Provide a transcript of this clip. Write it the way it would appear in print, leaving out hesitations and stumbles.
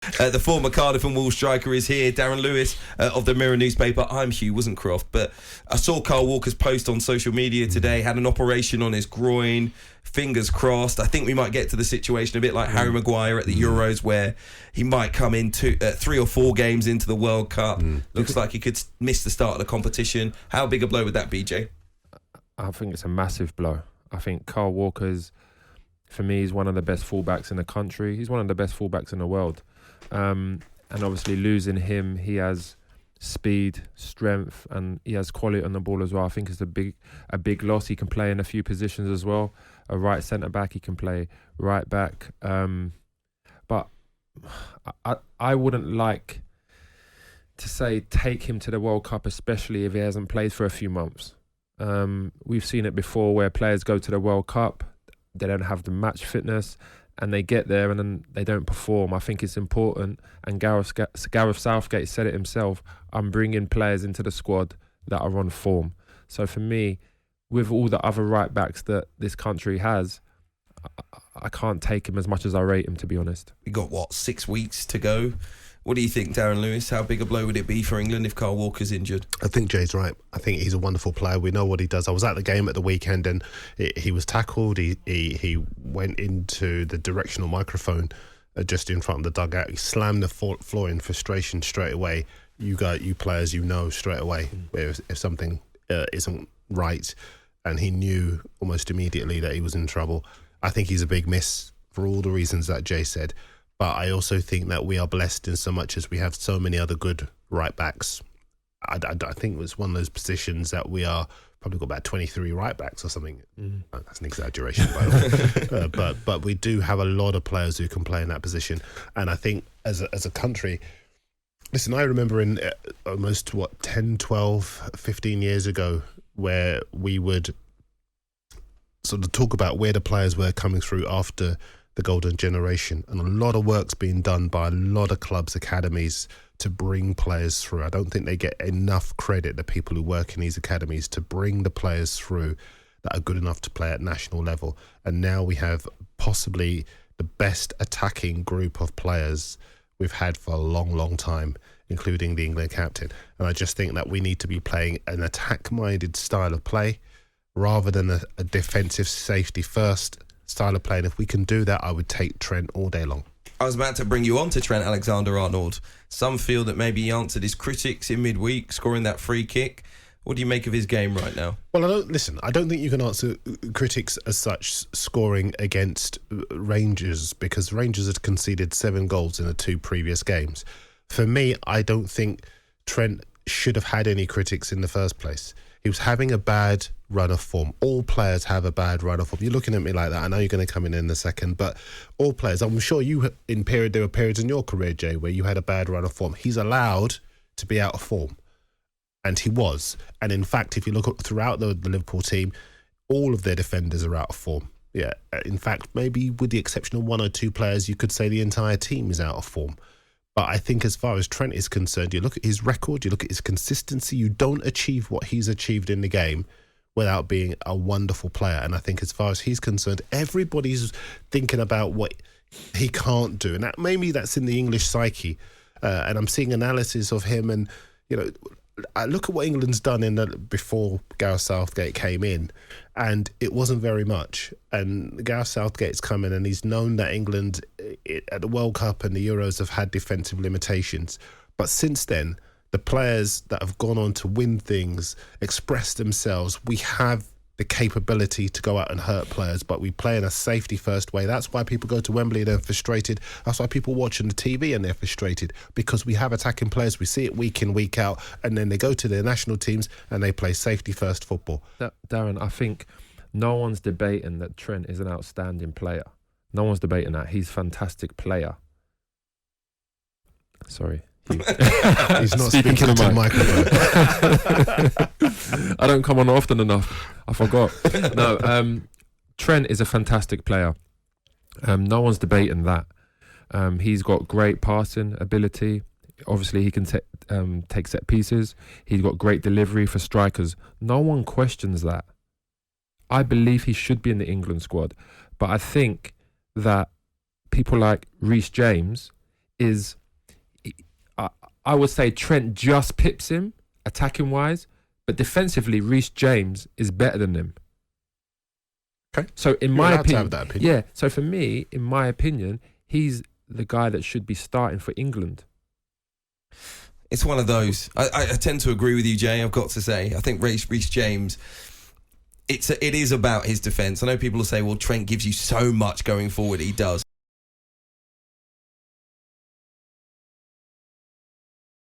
The former Cardiff and Wolves striker is here. Darren Lewis of the Mirror newspaper. I'm Hugh Wozencroft, but I saw Kyle Walker's post on social media today. Had an operation on his groin. Fingers crossed. I think we might get to the situation a bit like Harry Maguire at the Euros, where he might come in 3 or 4 games into the World Cup. Looks like he could miss the start of the competition. How big a blow would that be, Jay? I think it's a massive blow. I think Kyle Walker's, for me, he's one of the best fullbacks in the country. He's one of the best fullbacks in the world. And obviously losing him, he has speed, strength, and he has quality on the ball as well. I think it's a big loss. He can play in a few positions as well. A right centre back, he can play right back. But I wouldn't like to say take him to the World Cup, especially if he hasn't played for a few months. We've seen it before where players go to the World Cup, they don't have the match fitness, and they get there and then they don't perform. I think it's important, and Gareth Southgate said it himself, I'm bringing players into the squad that are on form. So for me, with all the other right backs that this country has, I can't take him as much as I rate him, to be honest. We got, 6 weeks to go? What do you think, Darren Lewis? How big a blow would it be for England if Kyle Walker's injured? I think Jay's right. I think he's a wonderful player. We know what he does. I was at the game at the weekend and he was tackled. He went into the directional microphone just in front of the dugout. He slammed the floor in frustration straight away. You players, straight away if something isn't right. And he knew almost immediately that he was in trouble. I think he's a big miss for all the reasons that Jay said. But I also think that we are blessed in so much as we have so many other good right backs. I think it was one of those positions that we are probably got about 23 right backs or something. That's an exaggeration, by the way. But we do have a lot of players who can play in that position. And I think as a country, listen, I remember in almost 10, 12, 15 years ago where we would sort of talk about where the players were coming through after the golden generation, and a lot of work's being done by a lot of clubs, academies to bring players through. I don't think they get enough credit, the people who work in these academies, to bring the players through that are good enough to play at national level. And now we have possibly the best attacking group of players we've had for a long, long time, including the England captain. And I just think that we need to be playing an attack-minded style of play rather than a defensive safety first style of play. And if we can do that, I would take Trent all day long. I was about to bring you on to Trent Alexander-Arnold. Some feel that maybe he answered his critics in midweek, scoring that free kick. What do you make of his game right now? Well, I don't think you can answer critics as such scoring against Rangers, because Rangers had conceded 7 goals in the 2 previous games. For me, I don't think Trent should have had any critics in the first place. He was having a bad run of form. All players have a bad run of form. You're looking at me like that. I know you're going to come in a second, but all players, I'm sure there were periods in your career, Jay, where you had a bad run of form. He's allowed to be out of form. And he was. And in fact, if you look throughout the Liverpool team, all of their defenders are out of form. Yeah. In fact, maybe with the exception of 1 or 2 players, you could say the entire team is out of form. But I think as far as Trent is concerned, you look at his record, you look at his consistency, you don't achieve what he's achieved in the game without being a wonderful player. And I think as far as he's concerned, everybody's thinking about what he can't do. And maybe that's in the English psyche. And I'm seeing analysis of him, and, I look at what England's done before Gareth Southgate came in, and it wasn't very much. And Gareth Southgate's come in, and he's known that England at the World Cup and the Euros have had defensive limitations. But since then, the players that have gone on to win things, express themselves, we have the capability to go out and hurt players, but we play in a safety first way. That's why people go to Wembley and they're frustrated. That's why people watch on the TV and they're frustrated, because we have attacking players. We see it week in, week out, and then they go to their national teams and they play safety first football. Darren, I think no one's debating that Trent is an outstanding player. No one's debating that. He's a fantastic player. Sorry. He's not speaking to the microphone. I don't come on often enough. I forgot. No, Trent is a fantastic player. No one's debating that. He's got great passing ability. Obviously, he can take set pieces. He's got great delivery for strikers. No one questions that. I believe he should be in the England squad. But I think that people like Reece James, is, I would say Trent just pips him attacking wise, but defensively Reece James is better than him. Okay. So in You're my allowed to opinion, have that opinion. yeah. So for me, in my opinion, he's the guy that should be starting for England. It's one of those. I tend to agree with you, Jay. I've got to say, I think Reece James. It is about his defence. I know people will say, "Well, Trent gives you so much going forward." He does.